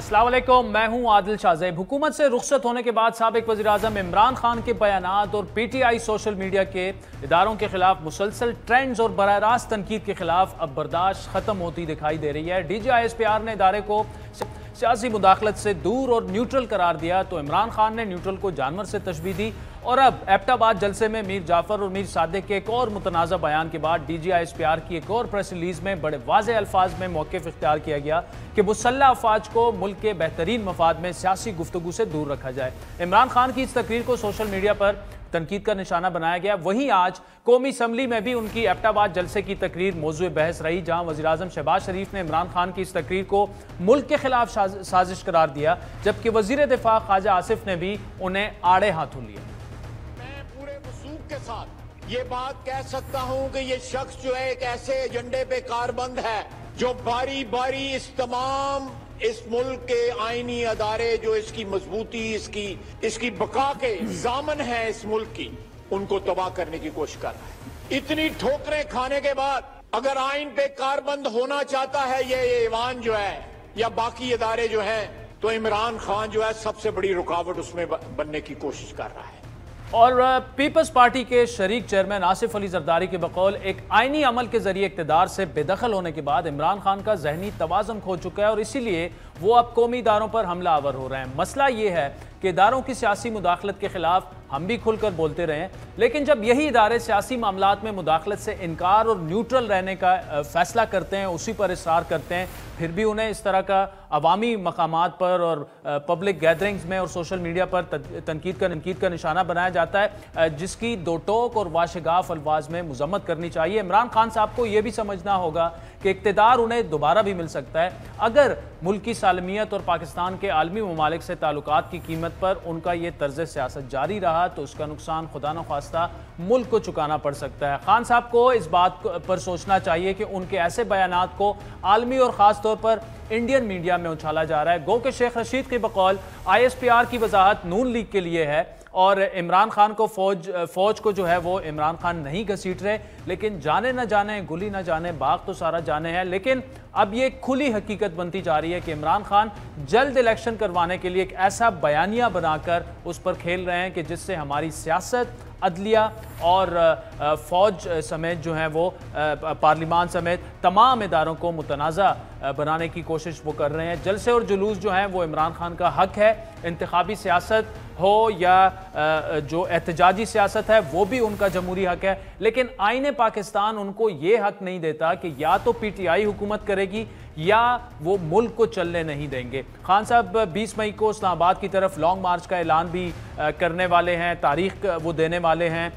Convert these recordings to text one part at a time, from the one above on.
अस्सलाम वालेकुम, मैं हूं आदिल शाहज़ेब। हुकूमत से रुखसत होने के बाद साबिक वज़ीर-ए-आज़म इमरान खान के बयानात और पीटीआई सोशल मीडिया के इदारों के खिलाफ मुसलसल ट्रेंड्स और बराह रास्त तनकीद के खिलाफ अब बर्दाश्त खत्म होती दिखाई दे रही है। DGISPR ने इदारे को सियासी मुदाखलत से दूर और न्यूट्रल करार दिया तो इमरान खान ने न्यूट्रल को जानवर से तशबीह दी और अब एबटाबाद जलसे में मीर जाफर और मीर सादिक के एक और मुतनाज़ा बयान के बाद DGISPR की एक और प्रेस रिलीज में बड़े वाज़े अल्फाज में मौक़िफ़ इख्तियार किया गया कि मुसल्लह अफवाज को मुल्क के बेहतरीन मफाद में सियासी गुफ्तगू से दूर रखा जाए। इमरान खान की इस तकरीर को सोशल मीडिया पर तनकीद का निशाना बनाया गया। वहीं आज कौमी असम्बली में भी उनकी एबटाबाद जलसे की तकरीर मौजूद बहस रही, जहां वज़ीर-ए-आज़म शहबाज शरीफ ने इमरान खान की इस तकरीर को मुल्क के खिलाफ साजिश करार दिया, जबकि वज़ीर दिफा ख्वाजा आसिफ ने भी उन्हें आड़े हाथों लिया। मैं पूरे वसूख के साथ ये बात कह सकता हूं कि ये शख्स जो है एक ऐसे एजेंडे पे कारबंद है जो बारी बारी इस मुल्क के आईनी अदारे जो इसकी मजबूती इसकी बका के जामन है इस मुल्क की, उनको तबाह करने की कोशिश कर रहा है। इतनी ठोकरें खाने के बाद अगर आइन पे कारबंद होना चाहता है ये ईवान जो है या बाकी इदारे जो है, तो इमरान खान जो है सबसे बड़ी रुकावट उसमें बनने की कोशिश कर रहा है। और पीपल्स पार्टी के शरीक चेयरमैन आसिफ अली जरदारी के बकौल एक आईनी अमल के जरिए इक़्तिदार से बेदखल होने के बाद इमरान खान का जहनी तवाज़ुन खो चुका है और इसीलिए वो अब कौमी इदारों पर हमला आवर हो रहे हैं। मसला ये है कि इदारों की सियासी मुदाखलत के खिलाफ हम भी खुलकर बोलते रहे, लेकिन जब यही इदारे सियासी मामलात में मुदाखलत से इनकार और न्यूट्रल रहने का फैसला करते हैं, उसी पर इसरार करते हैं, फिर भी उन्हें इस तरह का अवामी मकामात पर और पब्लिक गैदरिंग्स में और सोशल मीडिया पर तनकीद का निशाना बनाया जाता है, जिसकी दो टोक और वाशगाफ अल्फाज में मजम्मत करनी चाहिए। इमरान खान साहब को यह भी समझना होगा कि इक़्तिदार उन्हें दोबारा भी मिल सकता है अगर मुल्क की सालमियत और पाकिस्तान के आलमी ममालिक से ताल्लुकात की कीमत पर उनका ये तर्ज सियासत जारी रहा तो उसका नुकसान खुदा न ख्वास्ता मुल्क को चुकाना पड़ सकता है। खान साहब को इस बात पर सोचना चाहिए कि उनके ऐसे बयानात को आलमी और ख़ास तौर पर इंडियन मीडिया में उछाला जा रहा है। गो के शेख रशीद के बकौल ISPR की वजाहत नून लीग के लिए है और इमरान खान को फौज को जो है वो इमरान खान नहीं घसीट रहे, लेकिन जाने न जाने गुली न जाने बाग तो सारा जाने हैं। लेकिन अब ये खुली हकीकत बनती जा रही है कि इमरान खान जल्द इलेक्शन करवाने के लिए एक ऐसा बयानिया बनाकर उस पर खेल रहे हैं कि जिससे हमारी सियासत, अदलिया और फौज समेत जो है वो पार्लिमान समेत तमाम इदारों को मुतनाज़ा बनाने की कोशिश वो कर रहे हैं। जलसे और जुलूस जो हैं वो इमरान खान का हक है, इंतखाबी सियासत हो या जो एहतजाजी सियासत है वो भी उनका जमहूरी हक है, लेकिन आईने पाकिस्तान उनको ये हक नहीं देता कि या तो PTI हुकूमत करेगी या वो मुल्क को चलने नहीं देंगे। खान साहब 20 मई को इस्लामाबाद की तरफ लॉन्ग मार्च का ऐलान भी करने वाले हैं, तारीख वो देने वाले हैं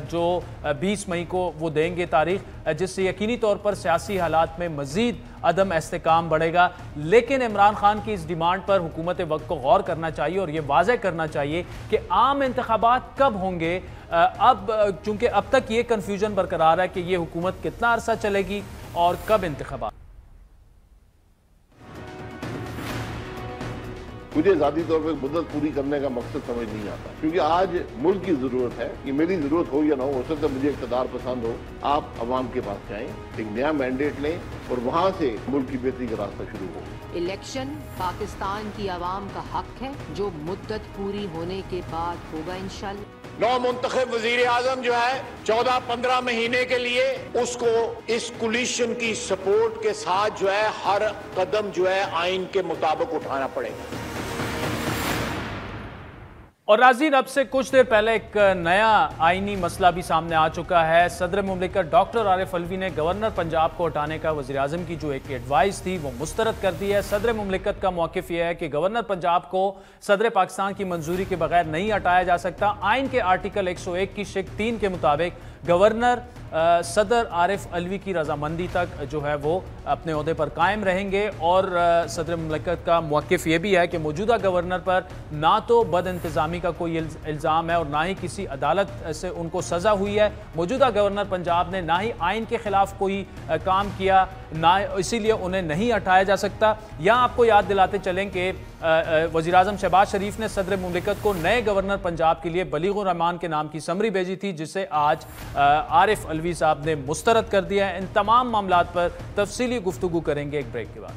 जो 20 मई को वो देंगे तारीख, जिससे यकीनी तौर पर सियासी हालात में मज़ीद अदम इस्तेकाम बढ़ेगा। लेकिन इमरान खान की इस डिमांड पर हुकूमत वक्त को गौर करना चाहिए और ये वाज़ेह करना चाहिए कि आम इंतखाबात कब होंगे। अब चूँकि अब तक ये कन्फ्यूजन बरकरार है कि ये हुकूमत कितना अरसा चलेगी और कब इंतखाबात। मुझे ज़ाती तौर पर मुद्दत पूरी करने का मकसद समझ नहीं आता, क्योंकि आज मुल्क की ज़रूरत है कि मेरी ज़रूरत हो या ना हो सकता मुझे इक़्तिदार पसंद हो, आप अवाम के पास जाएं, एक नया मैंडेट लें और वहाँ से मुल्क की बेहतरी का रास्ता शुरू हो। इलेक्शन पाकिस्तान की आवाम का हक है जो मुद्दत पूरी होने के बाद होगा इंशाल्लाह। नौ मुंतखब वजीर आजम जो है 14-15 महीने के लिए उसको इस कोलिशन की सपोर्ट के साथ जो है हर कदम जो है आइन के मुताबिक उठाना पड़ेगा। और नाज़रीन, अब से कुछ देर पहले एक नया आईनी मसला भी सामने आ चुका है। सदर मुमलिकत डॉक्टर आरिफ अलवी ने गवर्नर पंजाब को हटाने का वज़ीर-ए-आज़म की जो एक एडवाइस थी वो मुस्तरद कर दी है। सदर मुमलिकत का मौक़िफ़ यह है कि गवर्नर पंजाब को सदर पाकिस्तान की मंजूरी के बगैर नहीं हटाया जा सकता। आइन के आर्टिकल 101 की शिक 3 के मुताबिक गवर्नर सदर आरिफ अलवी की रजामंदी तक जो है वो अपने ओहदे पर कायम रहेंगे और सदर मुमलिकत का मौक़िफ़ ये भी है कि मौजूदा गवर्नर पर ना तो बद इंतज़ामी का कोई इल्ज़ाम है और ना ही किसी अदालत से उनको सज़ा हुई है। मौजूदा गवर्नर पंजाब ने ना ही आइन के ख़िलाफ़ कोई काम किया, ना इसीलिए उन्हें नहीं हटाया जा सकता। यहाँ आपको याद दिलाते चलें कि वज़ीर-ए-आज़म शहबाज शरीफ ने सदर मुमलिकत को नए गवर्नर पंजाब के लिए बलीगुर रहमान के नाम की समरी भेजी थी, जिसे आज आरिफ अलवी साहब ने मुस्तरद कर दिया है। इन तमाम मामलात पर तफसीली गुफ्तगू करेंगे एक ब्रेक के बाद।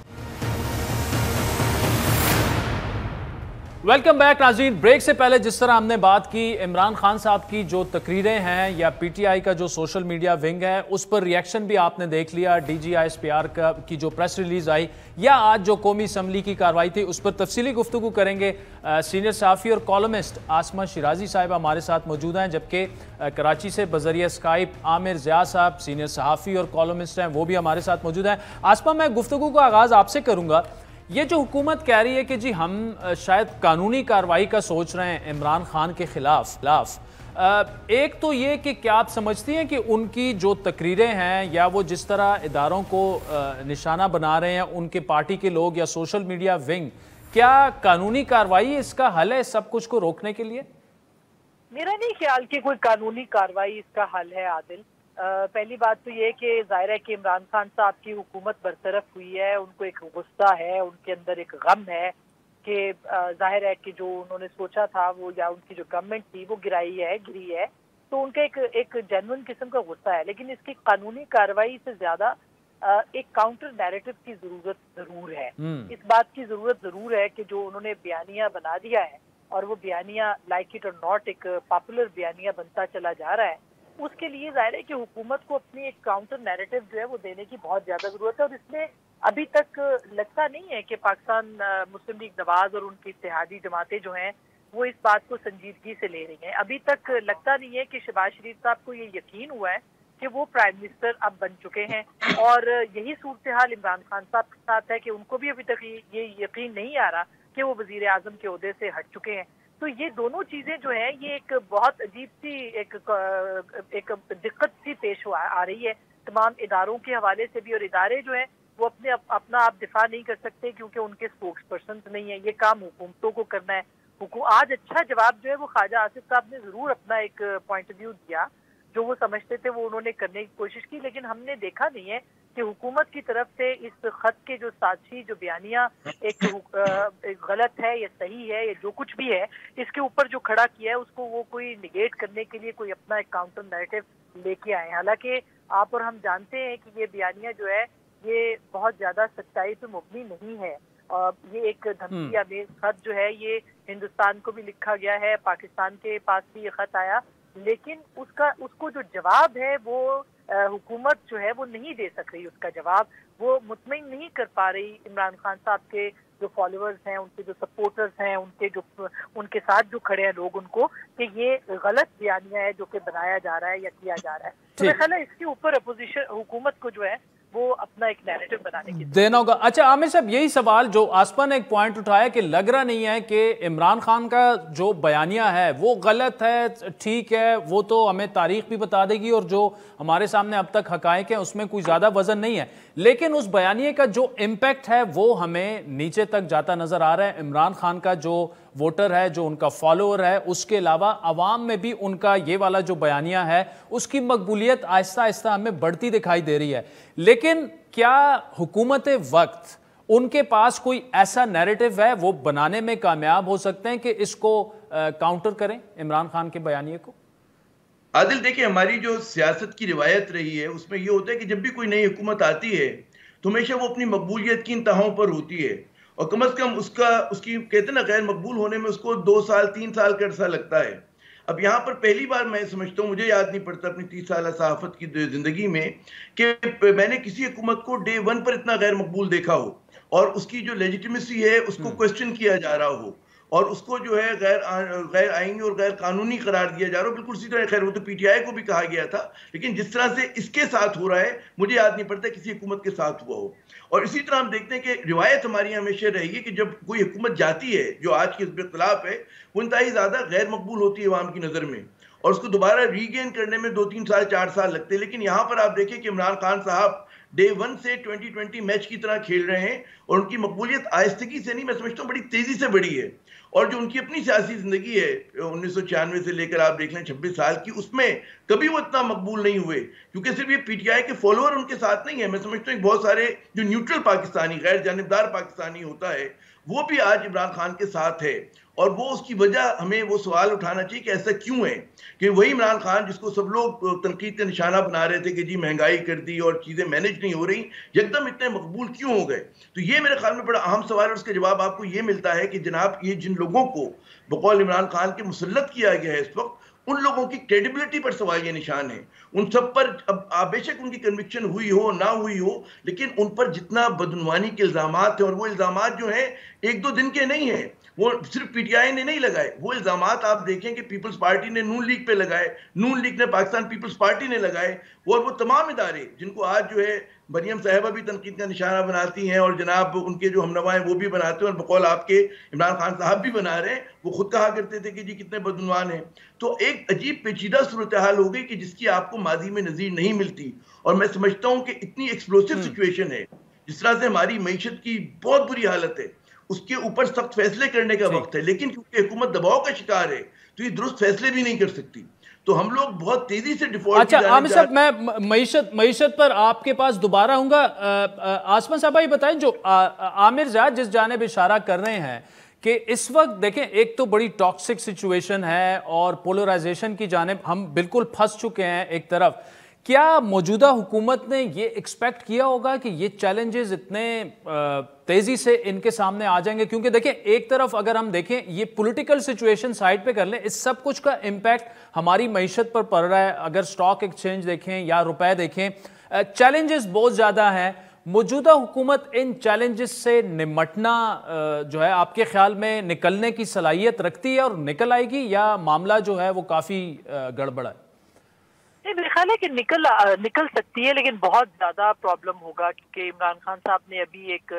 वेलकम बैक नाज़रीन। ब्रेक से पहले जिस तरह हमने बात की इमरान खान साहब की जो तकरीरें हैं या पीटीआई का जो सोशल मीडिया विंग है उस पर रिएक्शन भी आपने देख लिया। DGISPR की जो प्रेस रिलीज आई या आज जो कौमी असम्बली की कार्रवाई थी उस पर तफसीली गुफ्तगू करेंगे। सीनियर सहाफ़ी और कॉलमिस्ट आसमा शिराजी साहब हमारे साथ मौजूद हैं, जबकि कराची से बजरिया स्काइप आमिर ज़िया साहब सीनियर सहाफ़ी और कॉलमिस्ट हैं, वो भी हमारे साथ मौजूद हैं। आसमा, मैं गुफ्तगू का आगाज़ आपसे करूँगा। ये जो हुकूमत कह रही है कि जी हम शायद कानूनी कार्रवाई का सोच रहे हैं इमरान खान के खिलाफ, एक तो ये कि क्या आप समझती हैं कि उनकी जो तकरीरें हैं या वो जिस तरह इदारों को निशाना बना रहे हैं उनके पार्टी के लोग या सोशल मीडिया विंग, क्या कानूनी कार्रवाई इसका हल है सब कुछ को रोकने के लिए? मेरा नहीं ख्याल कि कोई कानूनी कार्रवाई इसका हल है आदिल। पहली बात तो ये कि जाहिर है कि इमरान खान साहब की हुकूमत बरतरफ हुई है, उनको एक गुस्सा है, उनके अंदर एक गम है कि जाहिर है कि जो उन्होंने सोचा था वो या उनकी जो गवर्नमेंट थी वो गिरी है, तो उनका एक जेन्युइन किस्म का गुस्सा है। लेकिन इसकी कानूनी कार्रवाई से ज्यादा एक काउंटर नैरेटिव की जरूरत जरूर है। इस बात की जरूरत जरूर है कि जो उन्होंने बयानिया बना दिया है और वो बयानिया लाइक इट और नॉट एक पॉपुलर बयानिया बनता चला जा रहा है, उसके लिए जाहिर है कि हुकूमत को अपनी एक काउंटर नैरेटिव जो है वो देने की बहुत ज्यादा जरूरत है। और इसमें अभी तक लगता नहीं है कि पाकिस्तान मुस्लिम लीग नवाज और उनकी इत्तेहादी जमातें जो हैं वो इस बात को संजीदगी से ले रही हैं। अभी तक लगता नहीं है कि शहबाज शरीफ साहब को ये यकीन हुआ है कि वो प्राइम मिनिस्टर अब बन चुके हैं, और यही सूरत हाल इमरान खान साहब के साथ है कि उनको भी अभी तक ये यकीन नहीं आ रहा कि वो वजीर आजम के ओहदे से हट चुके हैं। तो ये दोनों चीजें जो है ये एक बहुत अजीब सी एक दिक्कत सी पेश आ रही है तमाम इदारों के हवाले से भी। और इदारे जो है वो अपना आप दिफा नहीं कर सकते क्योंकि उनके स्पोक्स पर्सन नहीं है। ये काम हुकूमतों को करना है। आज अच्छा जवाब जो है वो ख्वाजा आसिफ साहब ने जरूर अपना एक पॉइंट ऑफ व्यू दिया, जो वो समझते थे वो उन्होंने करने की कोशिश की, लेकिन हमने देखा नहीं है कि हुकूमत की तरफ से इस खत के जो साक्षी जो बयानिया एक गलत है या सही है या जो कुछ भी है इसके ऊपर जो खड़ा किया है उसको वो कोई निगेट करने के लिए कोई अपना एक काउंटर नैरेटिव लेके आए। हालांकि आप और हम जानते हैं कि ये बयानिया जो है ये बहुत ज्यादा सच्चाई पे मुबनी नहीं है। ये एक धमकी आमेज खत जो है ये हिंदुस्तान को भी लिखा गया है, पाकिस्तान के पास भी ये खत आया, लेकिन उसको जो जवाब है वो हुकूमत जो है वो नहीं दे सक रही। उसका जवाब वो मुतमईन नहीं कर पा रही इमरान खान साहब के जो फॉलोअर्स हैं, उनके जो सपोर्टर्स हैं, उनके साथ जो खड़े हैं लोग, उनको कि ये गलत बयानिया है जो कि बनाया जा रहा है या किया जा रहा है। तो मेरा ख्याल है इसके ऊपर अपोजिशन हुकूमत को जो है वो अपना एक नैरेटिव बनाने की देना होगा। अच्छा आमिर साहब, यही सवाल जो आसपा ने एक पॉइंट उठाया कि लग रहा नहीं है कि इमरान खान का जो बयानिया है वो गलत है, ठीक है, वो तो हमें तारीख भी बता देगी और जो हमारे सामने अब तक हकायक है उसमें कोई ज़्यादा वजन नहीं है, लेकिन उस बयानिए का जो इम्पैक्ट है वो हमें नीचे तक जाता नजर आ रहा है। इमरान खान का जो वोटर है, जो उनका फॉलोअर है, उसके अलावा अवाम में भी उनका ये वाला जो बयानिया है उसकी मकबूलियत आहिस्ता आहिस्ता हमें बढ़ती दिखाई दे रही है। लेकिन क्या हुकूमत वक्त उनके पास कोई ऐसा नैरेटिव है वो बनाने में कामयाब हो सकते हैं कि इसको काउंटर करें इमरान खान के बयानिए को? आदिल देखिए, हमारी जो सियासत की रिवायत रही है उसमें यह होता है कि जब भी कोई नई हुकूमत आती है तो हमेशा वो अपनी मकबूलियत की इंतहाओं पर होती है, और कम से कम उसकी कहते ना गैर मकबूल होने में उसको 2 साल 3 साल का अरसा लगता है। अब यहाँ पर पहली बार मैं समझता हूँ, मुझे याद नहीं पड़ता अपनी 30 साल सहाफत की जिंदगी में कि मैंने किसी हुकूमत को डे 1 पर इतना गैर मकबूल देखा हो और उसकी जो लेजिटिमेसी है उसको क्वेश्चन किया जा रहा हो और उसको जो है गैर आईनी और गैर कानूनी करार दिया जा रहा हो। बिल्कुल इसी तरह, खैर वो तो पीटीआई को भी कहा गया था, लेकिन जिस तरह से इसके साथ हो रहा है मुझे याद नहीं पड़ता किसी हुकूमत के साथ हुआ हो। और इसी तरह हम देखते हैं कि रिवायत हमारी हमेशा रहेगी कि जब कोई हुकूमत जाती है जो आज के खिलाफ है वो इंतहाई ज्यादा गैर मकबूल होती है अवाम की नजर में, और उसको दोबारा रीगेन करने में 2-3 साल 4 साल लगते हैं। लेकिन यहाँ पर आप देखिए कि इमरान खान साहब डे 1 से 2020 मैच की तरह खेल रहे हैं और उनकी मकबूलियत आहिस्तगी से नहीं, मैं समझता हूँ बड़ी तेजी से बढ़ी है। और जो उनकी अपनी सियासी जिंदगी है 1996 से लेकर आप देख लें 26 साल की, उसमें कभी वो इतना मकबूल नहीं हुए, क्योंकि सिर्फ ये पीटीआई के फॉलोअर उनके साथ नहीं है। मैं समझता हूँ बहुत सारे जो न्यूट्रल पाकिस्तानी, गैर जानिबदार पाकिस्तानी होता है, वो भी आज इमरान खान के साथ है। और वो उसकी वजह हमें वो सवाल उठाना चाहिए कि ऐसा क्यों है कि वही इमरान खान जिसको सब लोग तनकीद का निशाना बना रहे थे कि जी महंगाई कर दी और चीजें मैनेज नहीं हो रही, एकदम इतने मकबूल क्यों हो गए। तो ये मेरे ख्याल में बड़ा अहम सवाल है। उसका जवाब आपको ये मिलता है कि जनाब ये जिन लोगों को बकौल इमरान खान के मुसल्लत किया गया है इस वक्त, उन लोगों की क्रेडिबिलिटी पर सवाल ये निशान है। उन सब पर अब बेशक उनकी कन्विक्शन हुई हो ना हुई हो, लेकिन उन पर जितना बदनवानी के इल्जामात हैं, और वो इल्जामात जो हैं एक दो दिन के नहीं हैं, वो सिर्फ पीटीआई ने नहीं लगाए, वो इल्जामात आप देखें कि पीपल्स पार्टी ने नून लीग पे लगाए, नून लीग ने पाकिस्तान पीपल्स पार्टी ने लगाए, और वो तमाम इदारे जिनको आज जो है मरियम साहिबा भी तनकीद का निशाना बनाती हैं और जनाब उनके जो हमनवा हैं वो भी बनाते हैं, और बकौल आपके इमरान खान साहब भी बना रहे हैं, वो खुद कहा करते थे कि जी कितने बदनवान हैं। तो एक अजीब पेचीदा सूरत हाल हो गई कि जिसकी आपको माजी में नजीर नहीं मिलती। और मैं समझता हूं कि इतनी एक्सप्लोसिव सिचुएशन है, जिस तरह से हमारी मईशत की बहुत बुरी हालत है, उसके ऊपर सख्त फैसले करने का वक्त है, लेकिन क्योंकि हुकूमत दबाव का शिकार है तो ये दुरुस्त फैसले भी नहीं कर सकती। तो हम लोग बहुत तेजी से डिफॉल्ट। अच्छा आमिर साहब, मैं मईशत पर आपके पास दोबारा आऊंगा। आसमा साहब ये बताएं, जो आमिर ज़ाद जिस जानिब इशारा कर रहे हैं कि इस वक्त देखें एक तो बड़ी टॉक्सिक सिचुएशन है और पोलराइजेशन की जानिब हम बिल्कुल फंस चुके हैं एक तरफ, क्या मौजूदा हुकूमत ने ये एक्सपेक्ट किया होगा कि ये चैलेंजेस इतने तेजी से इनके सामने आ जाएंगे? क्योंकि देखें एक तरफ अगर हम देखें ये पॉलिटिकल सिचुएशन साइड पे कर लें, इस सब कुछ का इम्पैक्ट हमारी मईशत पर पड़ रहा है। अगर स्टॉक एक्सचेंज देखें या रुपए देखें, चैलेंजेस बहुत ज़्यादा हैं। मौजूदा हुकूमत इन चैलेंजेस से निमटना जो है आपके ख्याल में निकलने की सलाहियत रखती है और निकल आएगी, या मामला जो है वो काफ़ी गड़बड़ा है? मेरा ख्याल है कि निकल सकती है, लेकिन बहुत ज्यादा प्रॉब्लम होगा, क्योंकि इमरान खान साहब ने अभी एक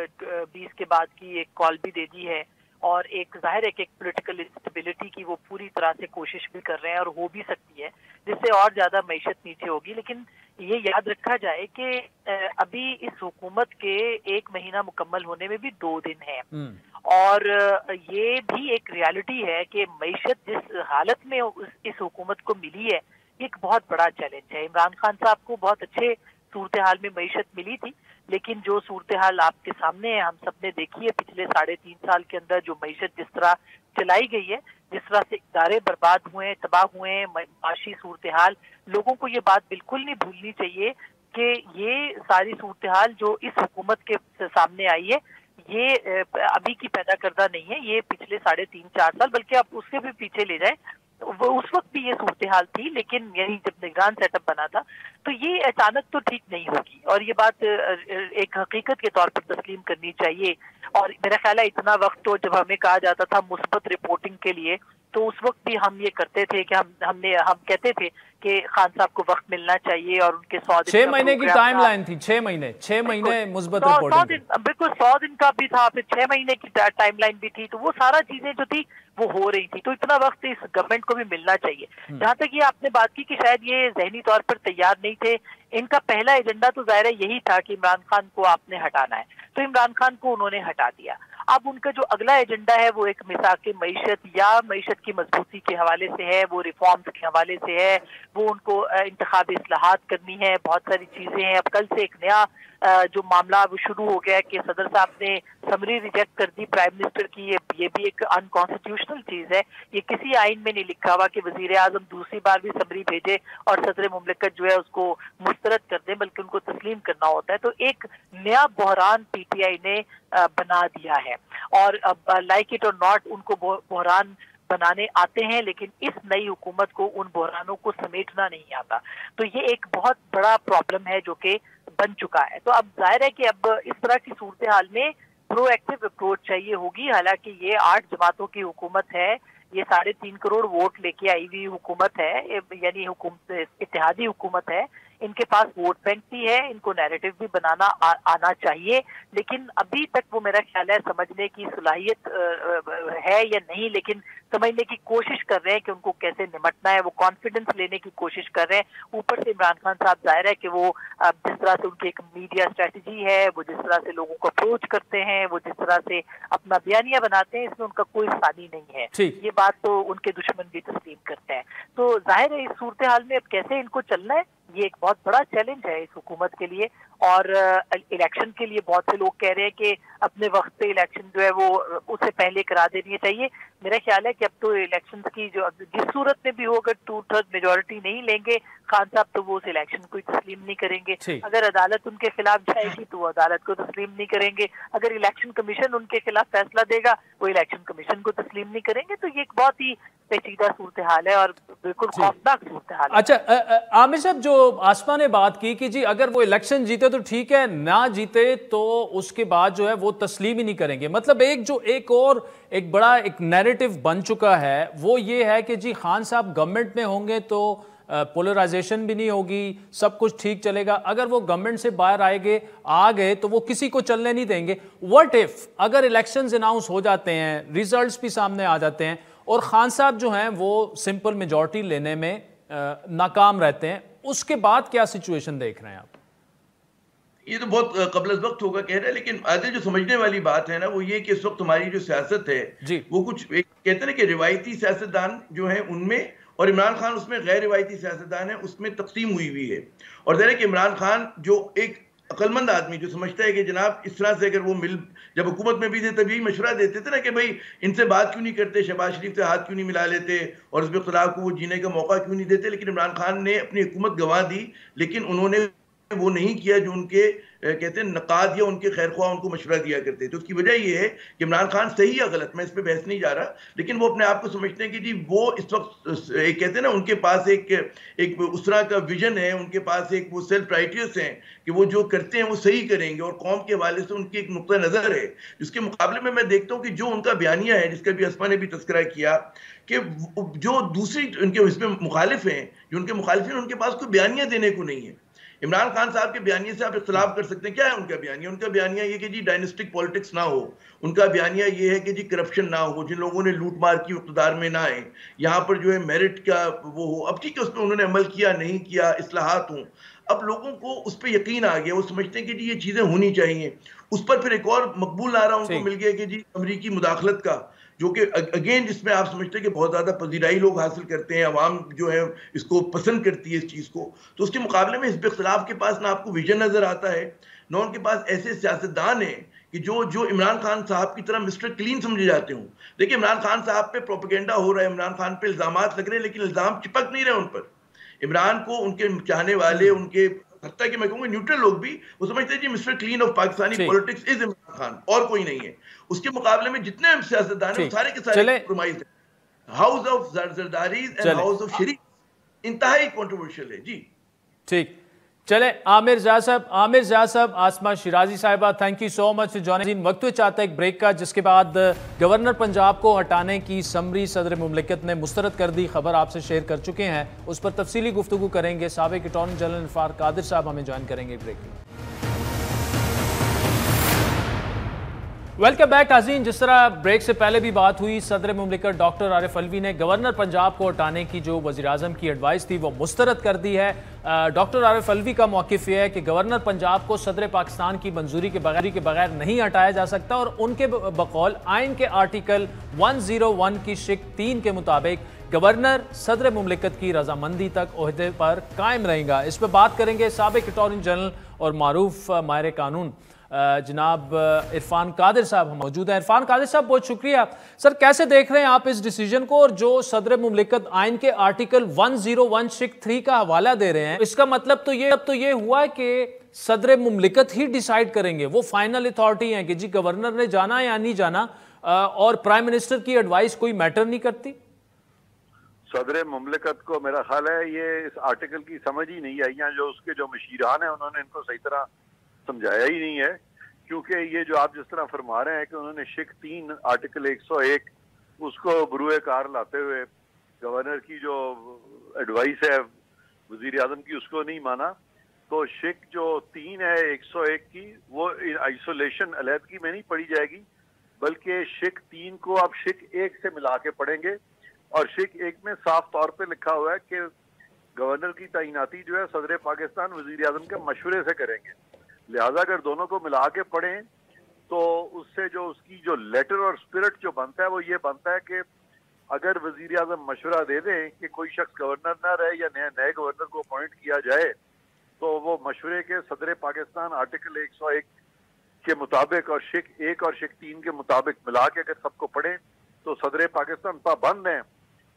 20 के बाद की एक कॉल भी दे दी है, और एक जाहिर है कि एक पॉलिटिकल इंस्टेबिलिटी की वो पूरी तरह से कोशिश भी कर रहे हैं, और हो भी सकती है जिससे और ज्यादा मईशत नीचे होगी। लेकिन ये याद रखा जाए कि अभी इस हुकूमत के 1 महीना मुकम्मल होने में भी 2 दिन है, और ये भी एक रियलिटी है कि मईशत जिस हालत में इस हुकूमत को मिली है, एक बहुत बड़ा चैलेंज है। इमरान खान साहब को बहुत अच्छे सूरत हाल में मईशत मिली थी, लेकिन जो सूरत हाल आपके सामने है, हम सब ने देखी है पिछले 3.5 साल के अंदर जो मईशत जिस तरह चलाई गई है, जिस तरह से इदारे बर्बाद हुए हैं, तबाह हुए हैं, माशी सूरत हाल, लोगों को ये बात बिल्कुल नहीं भूलनी चाहिए कि ये सारी सूरत हाल जो इस हुकूमत के सामने आई है, ये अभी की पैदा करदा नहीं है, ये पिछले 3.5-4 साल, बल्कि आप उसके भी पीछे ले जाए वो उस वक्त भी ये सूरत हाल थी, लेकिन यही जब निगरान सेटअप बना था, तो ये अचानक तो ठीक नहीं होगी, और ये बात एक हकीकत के तौर पर तस्लीम करनी चाहिए। और मेरा ख्याल है इतना वक्त तो जब हमें कहा जाता था मुस्बत रिपोर्टिंग के लिए, तो उस वक्त भी हम ये करते थे कि हम कहते थे कि खान साहब को वक्त मिलना चाहिए, और उनके 100 दिन 6 महीने की टाइमलाइन थी, 6 महीने मुस्बत रिपोर्टिंग, बिल्कुल 100 दिन का भी था, फिर 6 महीने की टाइमलाइन भी थी, तो वो सारा चीजें जो थी वो हो रही थी। तो इतना वक्त इस गवर्नमेंट को भी मिलना चाहिए। जहां तक ये आपने बात की कि शायद ये जहनी तौर पर तैयार नहीं थे, इनका पहला एजेंडा तो जाहिर है यही था कि इमरान खान को आपने हटाना है, तो इमरान खान को उन्होंने हटा दिया। अब उनका जो अगला एजेंडा है वो एक मिसाक मईशत या मईशत की मजबूती के हवाले से है, वो रिफॉर्म्स के हवाले से है, वो उनको इंतखाबी इस्लाहात करनी है, बहुत सारी चीजें हैं। अब कल से एक नया जो मामला वो शुरू हो गया है कि सदर साहब ने समरी रिजेक्ट कर दी प्राइम मिनिस्टर की, ये भी एक अनकॉन्स्टिट्यूशनल चीज है। ये किसी आइन में नहीं लिखा हुआ कि वजीर आजम दूसरी बार भी समरी भेजे और सदर मुमलिकत जो है उसको मुस्तरद कर दे, बल्कि उनको तस्लीम करना होता है। तो एक नया बहरान पीटीआई ने बना दिया है, और अब लाइक इट और नॉट उनको बहरान बनाने आते हैं, लेकिन इस नई हुकूमत को उन बहरानों को समेटना नहीं आता। तो ये एक बहुत बड़ा प्रॉब्लम है जो कि बन चुका है। तो अब जाहिर है कि अब इस तरह की सूरत हाल में प्रोएक्टिव अप्रोच चाहिए होगी। हालांकि ये 8 जमातों की हुकूमत है, ये 3.5 करोड़ वोट लेके आई हुई हुकूमत है, यानी इत्तेहादी हुकूमत है, इनके पास वोट बैंक भी है, इनको नैरेटिव भी बनाना आना चाहिए, लेकिन अभी तक वो मेरा ख्याल है समझने की सलाहियत है या नहीं, लेकिन समझने की कोशिश कर रहे हैं कि उनको कैसे निमटना है, वो कॉन्फिडेंस लेने की कोशिश कर रहे हैं। ऊपर से इमरान खान साहब जाहिर है कि वो जिस तरह से उनकी एक मीडिया स्ट्रेटजी है, वो जिस तरह से लोगों को अप्रोच करते हैं, वो जिस तरह से अपना बयानिया बनाते हैं, इसमें उनका कोई सानी नहीं है। ये बात तो उनके दुश्मन भी तस्लीम करते हैं। तो जाहिर है इस सूरत हाल में अब कैसे इनको चलना है ये एक बहुत बड़ा चैलेंज है इस हुकूमत के लिए। और इलेक्शन के लिए बहुत से लोग कह रहे हैं कि अपने वक्त पे इलेक्शन जो है वो उससे पहले करा देनी चाहिए। मेरा ख्याल है कि अब तो इलेक्शन की जो जिस सूरत में भी हो, अगर 2/3 मेजोरिटी नहीं लेंगे खान साहब तो वो उस इलेक्शन को तस्लीम नहीं करेंगे। अगर अदालत उनके खिलाफ जाएगी तो वो अदालत को तस्लीम नहीं करेंगे। अगर इलेक्शन कमीशन उनके खिलाफ फैसला देगा वो इलेक्शन कमीशन को तस्लीम नहीं करेंगे। तो ये एक बहुत ही पेचीदा सूरत हाल है और बिल्कुल खौफनाक सूरत हाल है। अच्छा, आमिर साहब, जो आसमा ने बात की कि जी अगर वो इलेक्शन जीते तो ठीक है, ना जीते तो उसके बाद जो है वो तस्लीम ही नहीं करेंगे। मतलब एक बड़ा एक नैरेटिव बन चुका है वो ये है कि जी खान साहब गवर्नमेंट में होंगे तो पोलराइजेशन भी नहीं होगी, सब कुछ ठीक चलेगा। अगर वो गवर्नमेंट से बाहर आ गए तो वो किसी को चलने नहीं देंगे। व्हाट इफ अगर इलेक्शंस अनाउंस हो जाते हैं, रिजल्ट्स भी सामने आ जाते हैं और खान साहब जो हैं वो सिंपल मेजॉरिटी लेने में नाकाम रहते हैं, उसके बाद क्या सिचुएशन देख रहे हैं आप? ये तो बहुत कबल वक्त होगा कह रहे हैं, लेकिन आदिल जो समझने वाली बात है ना वो ये कि इस वक्त हमारी जो सियासत है वो कुछ कहते हैं ना कि रिवायती सियासतदान जो है उनमें और इमरान खान उसमें गैर रिवायती सियासतदान है उसमें तकसीम हुई है। और ज़रा कि इमरान खान जो एक अक्लमंद आदमी जो समझता है कि जनाब इस तरह से अगर वो जब हुकूमत में भी थे तभी मशवरा देते थे ना कि भाई इनसे बात क्यों नहीं करते, शहबाज शरीफ से हाथ क्यों नहीं मिला लेते और इस इख्तिलाफ को वो जीने का मौका क्यों नहीं देते। लेकिन इमरान खान ने अपनी हुकूमत गंवा दी, लेकिन उन्होंने वो नहीं किया जो उनके कहते हैं नकाद या उनके खैरख्वाह उनको मशवरा दिया करते। तो उसकी वजह ये है कि इमरान खान सही या गलत, मैं इस पर बहस नहीं जा रहा, लेकिन वो अपने आप को समझते हैं कि जी वो इस वक्त एक कहते हैं ना उनके पास एक उस तरह का विजन है, उनके पास एक वो सेल्फ राइटियस हैं कि वो जो करते हैं वो सही करेंगे और कौम के हवाले से उनकी एक नुक्ता नज़र है। जिसके मुकाबले में मैं देखता हूँ कि जो उनका बयानिया है, जिसका भी असमा ने भी तस्करा किया कि जो दूसरी उनके इसमें मुखालिफ हैं, जो उनके मुखालिफ हैं, उनके पास कोई बयानिया देने को नहीं है। इमरान खान साहब के बयानिए से आप इख्तिलाफ कर सकते हैं, क्या है उनका बयानिया? उनका बयानिया ये कि जी डायनेस्टिक पॉलिटिक्स ना हो, उनका बयानिया ये है कि जी करप्शन ना हो, जिन लोगों ने लूट मार की इक़्तिदार में ना आए, यहाँ पर जो है मेरिट का वो हो। अब ठीक है उस पर उन्होंने अमल किया नहीं किया, इस्लाहात हों, अब लोगों को उस पर यकीन आ गया, वो समझते हैं कि जी ये चीज़ें होनी चाहिए। उस पर फिर एक और मकबूल नारा उनको मिल गया कि जी अमरीकी मुदाखलत का, जो कि अगेन जिसमें आप समझते हैं कि बहुत ज़्यादा पजीराई लोग हासिल करते हैं, अवाम जो है इसको पसंद करती है इस चीज़ को। तो उसके मुकाबले में हिज़्ब इख्तिलाफ के पास ना आपको विजन नज़र आता है, ना उनके पास ऐसे सियासतदान हैं कि जो इमरान खान साहब की तरह मिस्टर क्लीन समझे जाते हों। देखिए इमरान खान साहब पे प्रोपेगेंडा हो रहा है, इमरान खान पे इल्ज़ामात लग रहे हैं, लेकिन इल्ज़ाम चिपक नहीं रहे उन पर। इमरान को उनके चाहने वाले, उनके हत्ता कि मैं कहूँगा न्यूट्रल लोग भी वो समझते हैं जी mister clean of Pakistani politics is Imran Khan और कोई नहीं है। उसके मुकाबले में जितने सियासतदान हैं सारे के सारे कॉम्प्रोमाइज हैं। House of Zardari and house of Sharif इंतहाई कंट्रोवर्शियल है जी। ठीक, चले आमिर ज़ा साहब, आसमा शिराजी साहिबा, thank you so much for joining. वक्त चाहता है एक ब्रेक का, जिसके बाद गवर्नर पंजाब को हटाने की समरी सदर मुमलिकत ने मुस्तरद कर दी। खबर आपसे शेयर कर चुके हैं, उस पर तफसीली गुफ्तगू करेंगे। साबिक अटॉर्नी जनरल इरफान कादिर साहब हमें ज्वाइन करेंगे ब्रेक में। वेलकम बैक नाज़रीन। जिस तरह ब्रेक से पहले भी बात हुई, सदर मुमलिकत डॉक्टर आरिफ अलवी ने गवर्नर पंजाब को हटाने की जो वज़ीर आज़म की एडवाइस थी वो मुस्तरद कर दी है। डॉक्टर आरिफ अलवी का मौक़िफ़ यह है कि गवर्नर पंजाब को सदर पाकिस्तान की मंजूरी के बगैर नहीं हटाया जा सकता और उनके बकौल आइन के आर्टिकल 101 की शिक 3 के मुताबिक गवर्नर सदर मुमलिकत की रजामंदी तक ओहदे पर कायम रहेगा। इस पर बात करेंगे साबिक अटॉर्नी जनरल और मारूफ माहिर कानून जनाब इरफान कादिर साहब हम मौजूद हैं। इरफान कादिर साहब, बहुत शुक्रिया। सर, कैसे देख रहे हैं आप इस डिसीजन को और जो सदर मुमलिकत आइन के आर्टिकल 101 शिक 3 का हवाला दे रहे हैं? इसका मतलब तो ये हुआ है कि सदर मुमलिकत ही डिसाइड करेंगे, वो फाइनल अथॉरिटी हैं कि जी गवर्नर ने जाना या नहीं जाना, और प्राइम मिनिस्टर की एडवाइस कोई मैटर नहीं करती। सदर मुमलिकत को मेरा ख्याल है ये इस आर्टिकल की समझ ही नहीं आई, या जो उसके जो मशीरान हैं उन्होंने इनको सही तरह समझाया ही नहीं है। क्योंकि ये जो आप जिस तरह फरमा रहे हैं कि उन्होंने शिक 3 आर्टिकल 101 उसको बरूए कार लाते हुए गवर्नर की जो एडवाइस है वजीर आजम की उसको नहीं माना, तो शिक जो 3 है 101 की वो आइसोलेशन अलहदगी में नहीं पढ़ी जाएगी, बल्कि शिक 3 को आप शिक 1 से मिला के पढ़ेंगे। और शिक 1 में साफ तौर पे लिखा हुआ है कि गवर्नर की तैनाती जो है सदर पाकिस्तान वजीर आजम के मशवरे से करेंगे। लिहाजा अगर दोनों को मिला के पढ़ें तो उससे जो उसकी जो लेटर और स्पिरिट जो बनता है वो ये बनता है कि अगर वजीर आजम मशवरा दे दें कि कोई शख्स गवर्नर ना रहे या नए गवर्नर को अपॉइंट किया जाए, तो वो मशवरे के सदर पाकिस्तान आर्टिकल 101 के मुताबिक और शिक 1 और शिक 3 के मुताबिक मिला के अगर सबको पढ़े तो सदर पाकिस्तान पाबंद हैं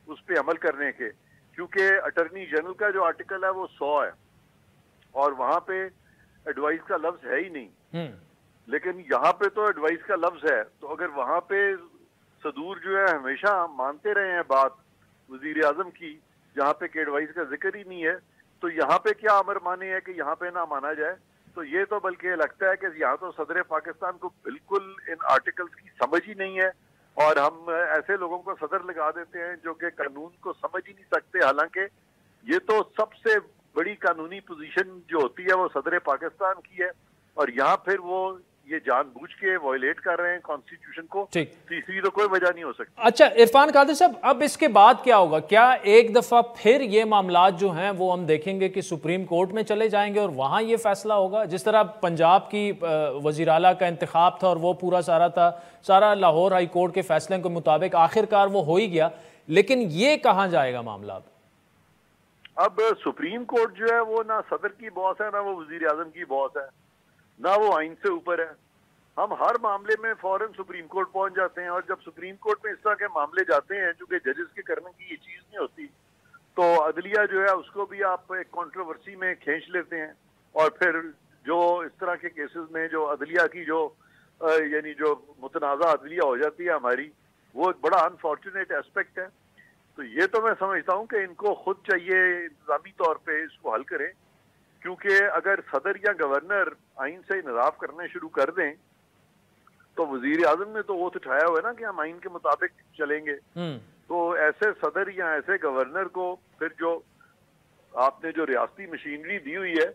उस पर अमल करने के, क्योंकि अटर्नी जनरल का जो आर्टिकल है वो 100 है और वहां पे एडवाइस का लफ्ज है ही नहीं, लेकिन यहाँ पे तो एडवाइस का लफ्ज है। तो अगर वहां पे सदूर जो है हमेशा मानते रहे हैं बात वजीर आजम की, जहाँ पे कि एडवाइस का जिक्र ही नहीं है, तो यहाँ पे क्या अमर माने है कि यहाँ पे ना माना जाए। तो ये तो बल्कि लगता है कि यहाँ तो सदर पाकिस्तान को बिल्कुल इन आर्टिकल्स की समझ ही नहीं है और हम ऐसे लोगों को सदर लगा देते हैं जो कि कानून को समझ ही नहीं सकते। हालांकि ये तो सबसे बड़ी कानूनी पोजीशन जो होती है वो सदर पाकिस्तान की है और यहाँ फिर वो ये जानबूझ के वायलेट कर रहे हैं कॉन्स्टिट्यूशन को। तीसरी तो कोई वजह नहीं हो सकती। अच्छा इरफान कादिर साहब, अब इसके बाद क्या होगा? क्या एक दफा फिर ये मामलात जो हैं वो हम देखेंगे कि सुप्रीम कोर्ट में चले जाएंगे और वहां ये फैसला होगा? जिस तरह पंजाब की वजीर आला का इंतखाब था और वो पूरा सारा लाहौर हाई कोर्ट के फैसले के मुताबिक आखिरकार वो हो ही गया, लेकिन ये कहाँ जाएगा मामला? अब सुप्रीम कोर्ट जो है वो ना सदर की बॉस है, ना वो वजीर आजम की बॉस है, ना वो आइन से ऊपर है। हम हर मामले में फौरन सुप्रीम कोर्ट पहुंच जाते हैं और जब सुप्रीम कोर्ट में इस तरह के मामले जाते हैं, चूंकि जजेस के करने की ये चीज नहीं होती, तो अदलिया जो है उसको भी आप एक कंट्रोवर्सी में खींच लेते हैं और फिर जो इस तरह के केसेस में जो अदलिया की जो यानी जो मुतनाज़ा अदलिया हो जाती है हमारी, वो एक बड़ा अनफॉर्चुनेट एस्पेक्ट है। तो ये तो मैं समझता हूँ कि इनको खुद चाहिए इंतजामी तौर पे इसको हल करें, क्योंकि अगर सदर या गवर्नर आइन से इनराफ करने शुरू कर दें तो वजीर आजम ने तो ओथ उठाया हुआ है ना कि हम आइन के मुताबिक चलेंगे। तो ऐसे सदर या ऐसे गवर्नर को फिर जो आपने जो रियासती मशीनरी दी हुई है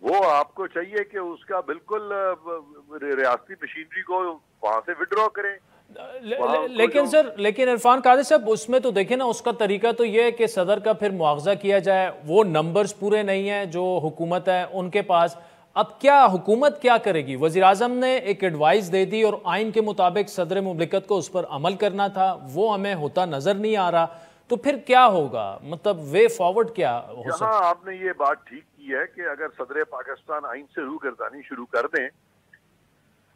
वो आपको चाहिए कि उसका बिल्कुल रियासती मशीनरी को वहां से विड्रॉ करें। लेकिन इरफान कादिर साहब, उसमें तो देखे ना, उसका तरीका तो ये है कि सदर का फिर मुआवजा किया जाए। वो नंबर्स पूरे नहीं है जो हुकूमत है उनके पास। अब क्या हुकूमत क्या करेगी? वजीर आजम ने एक एडवाइस दे दी और आइन के मुताबिक सदर मुमलिकत को उस पर अमल करना था, वो हमें होता नजर नहीं आ रहा। तो फिर क्या होगा? मतलब वे फॉरवर्ड क्या हो सकता? आपने ये बात ठीक की है कि अगर सदर पाकिस्तान आइन से रूगर्दानी शुरू कर दें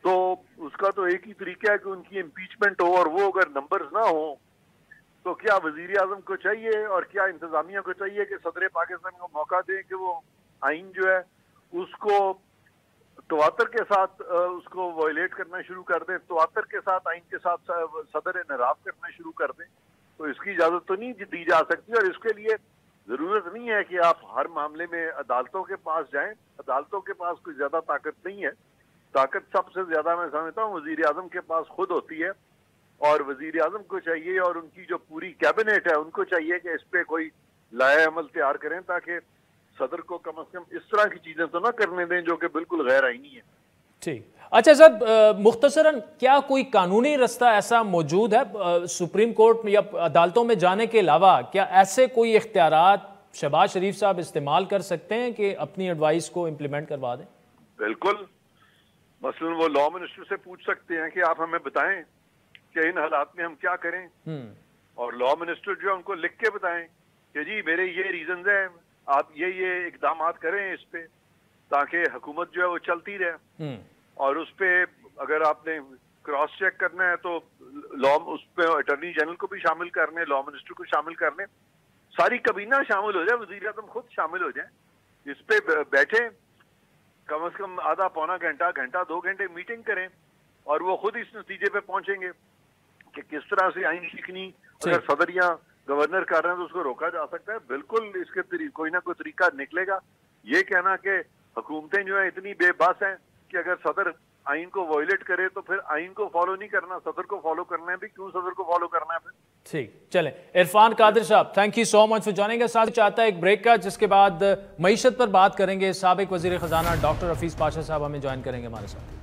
तो उसका तो एक ही तरीका है कि उनकी इम्पीचमेंट हो, और वो अगर नंबर्स ना हो तो क्या वजीर आजम को चाहिए और क्या इंतजामिया को चाहिए कि सदर पाकिस्तान को मौका दें कि वो आइन जो है उसको तवातर के साथ उसको वायलेट करना शुरू कर दें, तवातर के साथ आइन के साथ सदर इनराफ करना शुरू कर दें। तो इसकी इजाजत तो नहीं दी जा सकती और इसके लिए जरूरत नहीं है कि आप हर मामले में अदालतों के पास जाएं। अदालतों के पास कोई ज्यादा ताकत नहीं है। ताकत सबसे ज्यादा मैं समझता हूँ वजीर आजम के पास खुद होती है और वजीर आजम को चाहिए और उनकी जो पूरी कैबिनेट है उनको चाहिए कि इस पे कोई लाया अमल तैयार करें ताकि सदर को कम से कम इस तरह की चीजें तो ना करने दें जो कि बिल्कुल गैर आईनी है। ठीक। अच्छा साहब, मुख्तसरन क्या कोई कानूनी रास्ता ऐसा मौजूद है सुप्रीम कोर्ट या अदालतों में जाने के अलावा? क्या ऐसे कोई इख्तियारात शहबाज शरीफ साहब इस्तेमाल कर सकते हैं कि अपनी एडवाइस को इम्प्लीमेंट करवा दें? बिल्कुल। मसलन वो लॉ मिनिस्टर से पूछ सकते हैं कि आप हमें बताएं कि इन हालात में हम क्या करें, और लॉ मिनिस्टर जो है उनको लिख के बताएं कि जी मेरे ये रीजंस हैं, आप ये इकदाम करें इस पे, ताकि हुकूमत जो है वो चलती रहे। और उस पे अगर आपने क्रॉस चेक करना है तो लॉ उस पे अटॉर्नी जनरल को भी शामिल करने, लॉ मिनिस्टर को शामिल करने, सारी कबीना शामिल हो जाए, वजीर आजम खुद शामिल हो जाए, इस पे बैठे, कम से कम आधा पौना घंटा 2 घंटे मीटिंग करें और वो खुद इस नतीजे पे पहुंचेंगे कि किस तरह से आइन शिकनी अगर सदर या गवर्नर कर रहे हैं तो उसको रोका जा सकता है। बिल्कुल इसके कोई ना कोई तरीका निकलेगा। ये कहना कि हुकूमतें जो है इतनी बेबस हैं कि अगर सदर आइन को वायलेट करे तो फिर आइन को फॉलो नहीं करना, सदर को फॉलो करना है भी, क्यों सदर को फॉलो करना है फिर? ठीक, चले। इरफान कादिर साहब, thank you so much for joining us. साथ चाहता है एक ब्रेक का, जिसके बाद मईशत पर बात करेंगे। साबिक वजीर खजाना डॉक्टर हफीज पाशा साहब हमें ज्वाइन करेंगे हमारे साथ।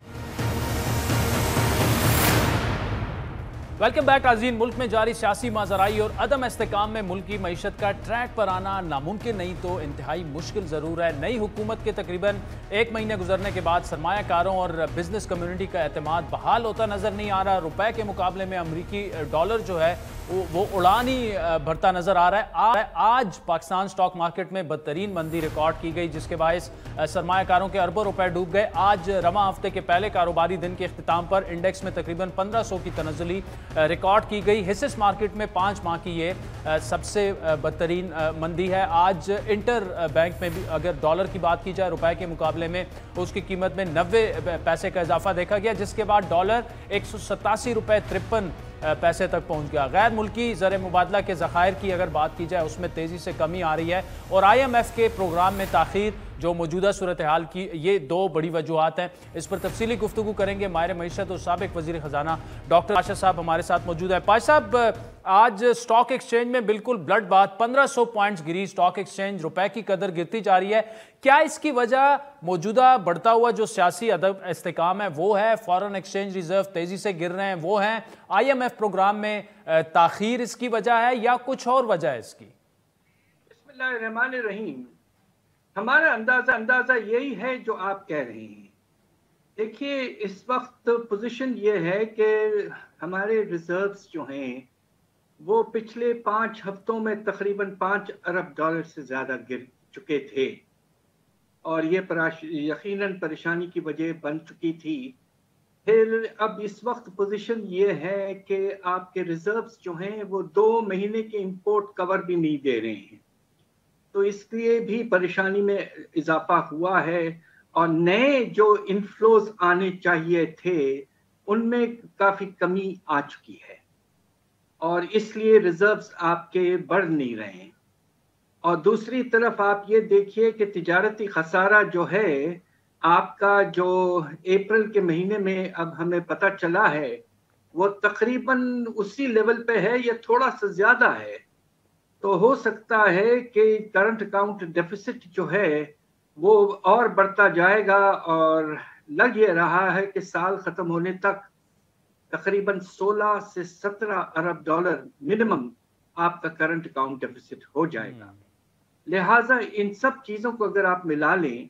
वेलकम बैक नाज़रीन। मुल्क में जारी सियासी माजराई और अदम इस्तेकाम में मुल्क की मईशत का ट्रैक पर आना नामुमकिन नहीं तो इंतहाई मुश्किल ज़रूर है। नई हुकूमत के तकरीबन 1 महीने गुजरने के बाद सरमायाकारों और बिजनेस कम्युनिटी का एतमाद बहाल होता नजर नहीं आ रहा। रुपए के मुकाबले में अमरीकी डॉलर जो है वो उड़ान ही भरता नजर आ रहा है। आज पाकिस्तान स्टॉक मार्केट में बदतरीन मंदी रिकॉर्ड की गई, जिसके बायस सरमायाकारों के अरबों रुपए डूब गए। आज रवा हफ्ते के पहले कारोबारी दिन के अख्तिताम पर इंडेक्स में तकरीबन 1500 की तनज़ुली रिकॉर्ड की गई। हिस्सेस मार्केट में 5 माह की ये सबसे बदतरीन मंदी है। आज इंटर बैंक में भी अगर डॉलर की बात की जाए रुपए के मुकाबले में, उसकी कीमत में 90 पैसे का इजाफा देखा गया, जिसके बाद डॉलर 187 रुपए 53 पैसे तक पहुंच गया। गैर मुल्की ज़र मुबादला के ज़खायर की अगर बात की जाए, उसमें तेज़ी से कमी आ रही है और IMF के प्रोग्राम में ताख़ीर जो मौजूदा सूरत हाल की, ये 2 बड़ी वजूहात हैं। इस पर तफसीली गुफ्तगू करेंगे। माहिर मईशत और साबिक वज़ीर ख़जाना डॉक्टर पाशा साहब हमारे साथ मौजूद है। पाशा साहब, आज स्टॉक एक्सचेंज में बिल्कुल ब्लड बात, 1500 पॉइंट्स गिरी स्टॉक एक्सचेंज, रुपए की कदर गिरती जा रही है। क्या इसकी वजह मौजूदा बढ़ता हुआ जो सियासी अदब इस्तेकाम है वो है, फॉरेन एक्सचेंज रिजर्व तेजी से गिर रहे हैं वो हैं, IMF प्रोग्राम में ताखीर इसकी वजह है, या कुछ और वजह है इसकी? बिस्मिल्लाहिर्रहमानिर्रहीम। हमारा अंदाजा यही है जो आप कह रहे हैं। देखिए, इस वक्त पोजीशन ये है कि हमारे रिजर्व्स जो हैं वो पिछले 5 हफ्तों में तकरीबन $5 अरब से ज़्यादा गिर चुके थे और ये यकीनन परेशानी की वजह बन चुकी थी। फिर अब इस वक्त पोजीशन ये है कि आपके रिजर्व्स जो हैं वो 2 महीने के इंपोर्ट कवर भी नहीं दे रहे हैं, तो इसलिए भी परेशानी में इजाफा हुआ है और नए जो इनफ्लोज आने चाहिए थे उनमें काफ़ी कमी आ चुकी है और इसलिए रिजर्व्स आपके बढ़ नहीं रहे हैं। और दूसरी तरफ आप ये देखिए कि तिजारती खसारा जो है आपका, जो अप्रैल के महीने में अब हमें पता चला है, वो तकरीबन उसी लेवल पे है या थोड़ा सा ज़्यादा है। तो हो सकता है कि करंट अकाउंट डेफिसिट जो है वो और बढ़ता जाएगा और लग ये रहा है कि साल ख़त्म होने तक तकरीबन 16 से 17 अरब डॉलर मिनिमम आपका करंट अकाउंट डेफिसिट हो जाएगा। लिहाजा इन सब चीज़ों को अगर आप मिला लें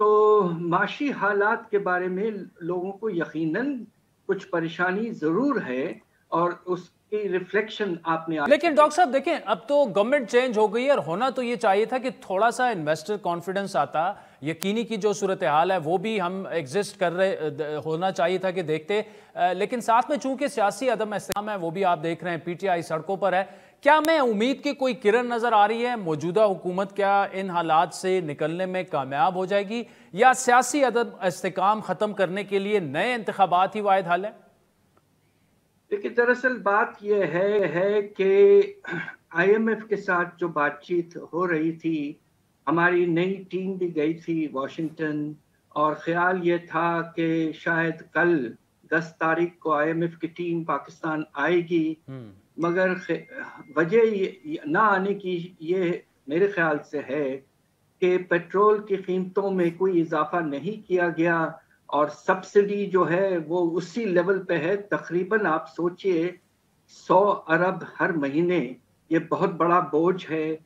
तो माशी हालात के बारे में लोगों को यकीनन कुछ परेशानी ज़रूर है और उसकी रिफ्लेक्शन आपने। लेकिन डॉक्टर साहब देखें, अब तो गवर्नमेंट चेंज हो गई है और होना तो ये चाहिए था कि थोड़ा सा इन्वेस्टर कॉन्फिडेंस आता, यकीनी की जो सूरत हाल है वो भी हम एग्जिस्ट कर रहे होना चाहिए था कि देखते, लेकिन साथ में चूंकि सियासी अदम इस्तेमाल है वो भी आप देख रहे हैं, PTI सड़कों पर है। क्या मैं उम्मीद की कोई किरण नजर आ रही है? मौजूदा हुकूमत क्या इन हालात से निकलने में कामयाब हो जाएगी या सियासी अदम इस्तेकाम खत्म करने के लिए नए इंतखाबात ही वाहिद हल है? देखिए, दरअसल बात यह है कि IMF के साथ जो बातचीत हो रही थी, हमारी नई टीम भी गई थी वाशिंगटन और ख्याल ये था कि शायद कल 10 तारीख को IMF की टीम पाकिस्तान आएगी, मगर वजह ना आने की ये मेरे ख्याल से है कि पेट्रोल की कीमतों में कोई इजाफा नहीं किया गया और सब्सिडी जो है वो उसी लेवल पे है। तकरीबन आप सोचिए 100 अरब हर महीने, ये बहुत बड़ा बोझ है।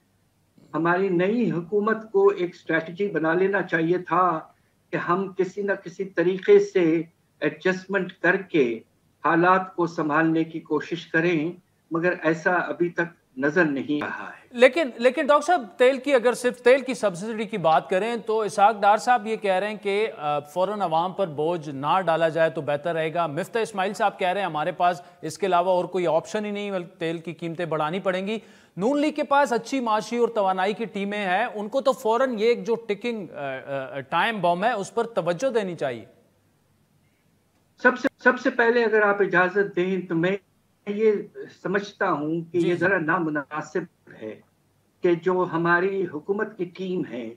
हमारी नई हुकूमत को एक स्ट्रेटजी बना लेना चाहिए था कि हम किसी न किसी तरीके से एडजस्टमेंट करके हालात को संभालने की कोशिश करें, मगर ऐसा अभी तक नजर नहीं रहा है। लेकिन डॉक्टर साहब, तेल की, अगर सिर्फ तेल की सब्सिडी की बात करें तो इसहाक डार साहब ये कह रहे हैं कि फौरन अवाम पर बोझ ना डाला जाए तो बेहतर रहेगा। मिफ्ता इस्माइल साहब कह रहे हैं हमारे पास इसके अलावा और कोई ऑप्शन ही नहीं, बल्कि तेल की कीमतें बढ़ानी पड़ेंगी। नून लीग के पास अच्छी माशी और तवानाई की टीमें हैं, उनको तो फौरन ये एक जो टिकिंग टाइम बम है उस पर तवज्जो देनी चाहिए। सबसे पहले अगर आप इजाजत दें तो मैं ये समझता हूं कि ये जरा नामुनासिब है कि जो हमारी हुकूमत की टीम है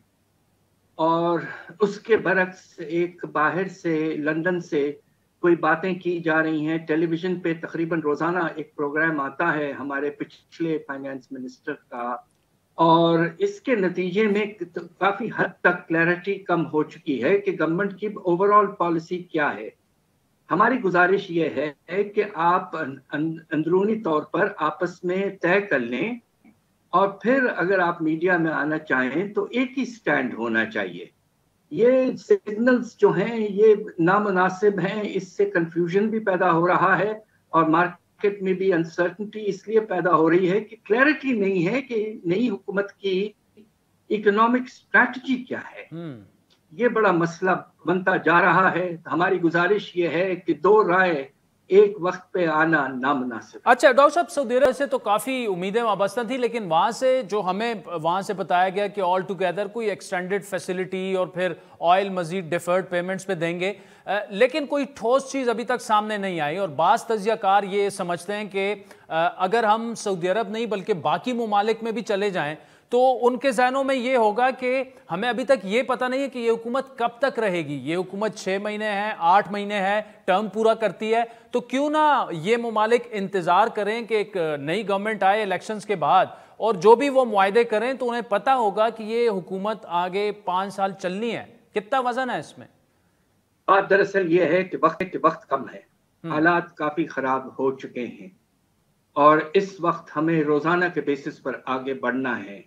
और उसके बरक्स एक बाहर से, लंदन से कोई बातें की जा रही हैं। टेलीविजन पे तकरीबन रोजाना एक प्रोग्राम आता है हमारे पिछले फाइनेंस मिनिस्टर का, और इसके नतीजे में काफी हद तक क्लैरिटी कम हो चुकी है कि गवर्नमेंट की ओवरऑल पॉलिसी क्या है। हमारी गुजारिश ये है कि आप अंदरूनी तौर पर आपस में तय कर लें और फिर अगर आप मीडिया में आना चाहें तो एक ही स्टैंड होना चाहिए। ये सिग्नल्स जो हैं ये नामुनासिब हैं, इससे कंफ्यूजन भी पैदा हो रहा है और मार्केट में भी अनसर्टनिटी इसलिए पैदा हो रही है कि क्लैरिटी नहीं है कि नई हुकूमत की इकोनॉमिक स्ट्रैटेजी क्या है। ये बड़ा मसला बनता जा रहा है। हमारी गुजारिश ये है कि दो राय एक वक्त पे आना नामुनासिब। अच्छा डॉक्टर साहब, सऊदी अरब से तो काफ़ी उम्मीदें वाबस्ता थी, लेकिन वहाँ से जो हमें वहाँ से बताया गया कि ऑल टुगेदर कोई एक्सटेंडेड फैसिलिटी और फिर ऑयल मजीद डिफर्ड पेमेंट्स पे देंगे, लेकिन कोई ठोस चीज़ अभी तक सामने नहीं आई। और बाज़ तज्ज़ियाकार ये समझते हैं कि अगर हम सऊदी अरब नहीं बल्कि बाकी ममालिक में भी चले जाएं तो उनके जहनों में ये होगा कि हमें अभी तक ये पता नहीं है कि ये हुकूमत कब तक रहेगी। ये हुकूमत 6 महीने है, 8 महीने है, टर्म पूरा करती है, तो क्यों ना ये ममालिक इंतज़ार करें कि एक नई गवर्नमेंट आए इलेक्शंस के बाद, और जो भी वो मुआहदे करें तो उन्हें पता होगा कि ये हुकूमत आगे 5 साल चलनी है। कितना वजन है इसमें? बात दरअसल ये है कि वक्त कम है, हालात काफ़ी ख़राब हो चुके हैं और इस वक्त हमें रोज़ाना के बेसिस पर आगे बढ़ना है।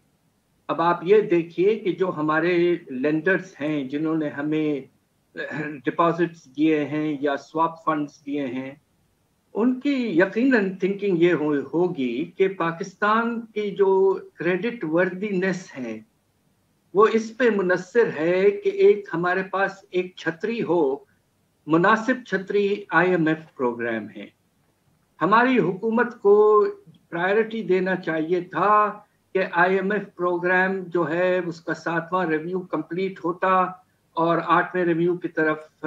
अब आप ये देखिए कि जो हमारे लेंडर्स हैं जिन्होंने हमें डिपॉजिट्स दिए हैं या स्वैप फंड्स दिए हैं, उनकी यकीनन थिंकिंग ये होगी कि पाकिस्तान की जो क्रेडिट वर्दीनेस है वो इस पे मुनस्सिर है कि एक हमारे पास एक छतरी हो, मुनासिब छतरी IMF प्रोग्राम है। हमारी हुकूमत को प्रायोरिटी देना चाहिए था कि IMF प्रोग्राम जो है उसका 7वां रिव्यू कंप्लीट होता और 8वें रिव्यू की तरफ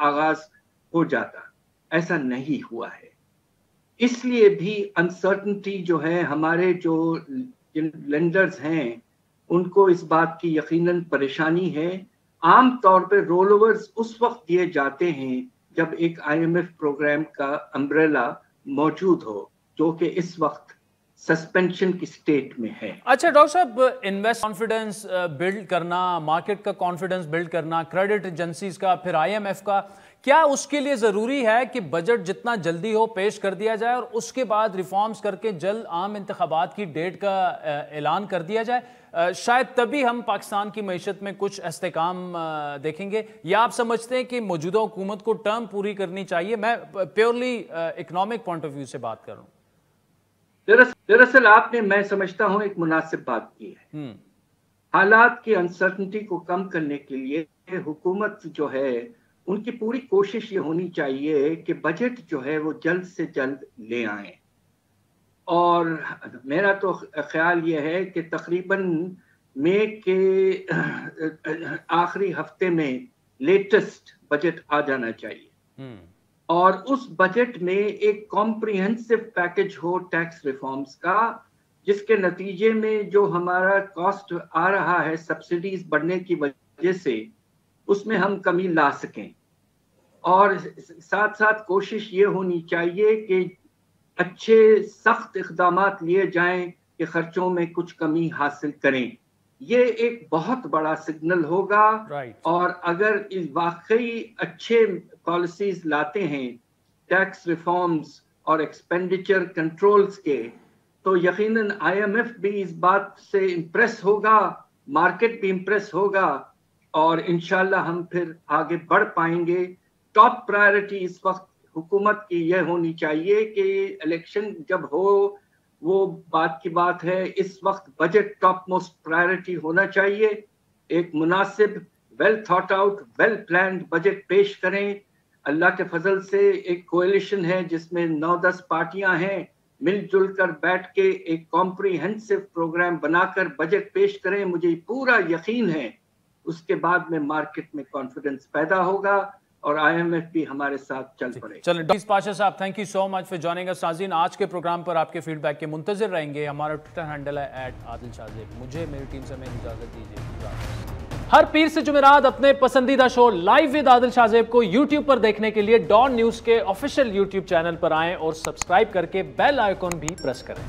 आगाज हो जाता। ऐसा नहीं हुआ है, इसलिए भी अनसर्टनिटी जो है हमारे जो लेंडर्स हैं उनको इस बात की यकीनन परेशानी है। आम तौर पे रोल ओवर्स उस वक्त दिए जाते हैं जब एक IMF प्रोग्राम का अम्ब्रेला मौजूद हो, जो कि इस वक्त सस्पेंशन की स्टेट में है। अच्छा डॉक्टर साहब, इन्वेस्ट कॉन्फिडेंस बिल्ड करना, मार्केट का कॉन्फिडेंस बिल्ड करना, क्रेडिट एजेंसीज का, फिर IMF का, क्या उसके लिए ज़रूरी है कि बजट जितना जल्दी हो पेश कर दिया जाए और उसके बाद रिफॉर्म्स करके जल्द आम इंतखाबात की डेट का ऐलान कर दिया जाए? शायद तभी हम पाकिस्तान की मईशत में कुछ इस्तेकाम देखेंगे, या आप समझते हैं कि मौजूदा हुकूमत को टर्म पूरी करनी चाहिए? मैं purely economic point of view से बात कर रहा हूँ। दरअसल आपने, मैं समझता हूँ, एक मुनासिब बात की है। हालात की अनसर्टनिटी को कम करने के लिए हुकूमत जो है उनकी पूरी कोशिश ये होनी चाहिए कि बजट जो है वो जल्द से जल्द ले आए। और मेरा तो ख्याल ये है कि तकरीबन मई के आखिरी हफ्ते में लेटेस्ट बजट आ जाना चाहिए और उस बजट में एक कॉम्प्रिहेंसिव पैकेज हो टैक्स रिफॉर्म्स का, जिसके नतीजे में जो हमारा कॉस्ट आ रहा है सब्सिडीज बढ़ने की वजह से उसमें हम कमी ला सकें। और साथ साथ कोशिश ये होनी चाहिए कि अच्छे सख्त इक़दामात लिए जाएं कि खर्चों में कुछ कमी हासिल करें। ये एक बहुत बड़ा सिग्नल होगा। और अगर इस वाकई अच्छे पॉलिसीज लाते हैं टैक्स रिफॉर्म्स और एक्सपेंडिचर कंट्रोल्स के, तो यकीनन IMF भी इस बात से इम्प्रेस होगा, मार्केट भी इम्प्रेस होगा और इंशाल्लाह हम फिर आगे बढ़ पाएंगे। टॉप प्रायोरिटी इस वक्त हुकूमत की यह होनी चाहिए कि इलेक्शन जब हो वो बात की बात है, इस वक्त बजट टॉप मोस्ट प्रायोरिटी होना चाहिए। एक मुनासिब, well thought out, well planned budget पेश करें। अल्लाह के फजल से एक कोएलिशन है जिसमें 9-10 पार्टियां हैं, मिलजुल कर बैठ के एक कॉम्प्रिहेंसिव प्रोग्राम बनाकर बजट पेश करें। मुझे पूरा यकीन है उसके बाद में मार्केट में कॉन्फिडेंस पैदा होगा और IMF भी हमारे साथ चल पड़े। चलिए डॉक्टर पाशा साहब, thank you so much for joining us. नाज़रीन, आज के प्रोग्राम पर आपके फीडबैक के मुंतज़िर रहेंगे। हमारा ट्विटर हैंडल है @आदिलशाहज़ेब। मुझे मेरी टीम से मेरी इजाज़त दीजिए। हर पीर से जुमेरात अपने पसंदीदा show live with Adil Shahzeb को यूट्यूब पर देखने के लिए डॉन न्यूज़ के ऑफिशियल यूट्यूब चैनल पर आएं और सब्सक्राइब करके बेल आइकॉन भी प्रेस करें।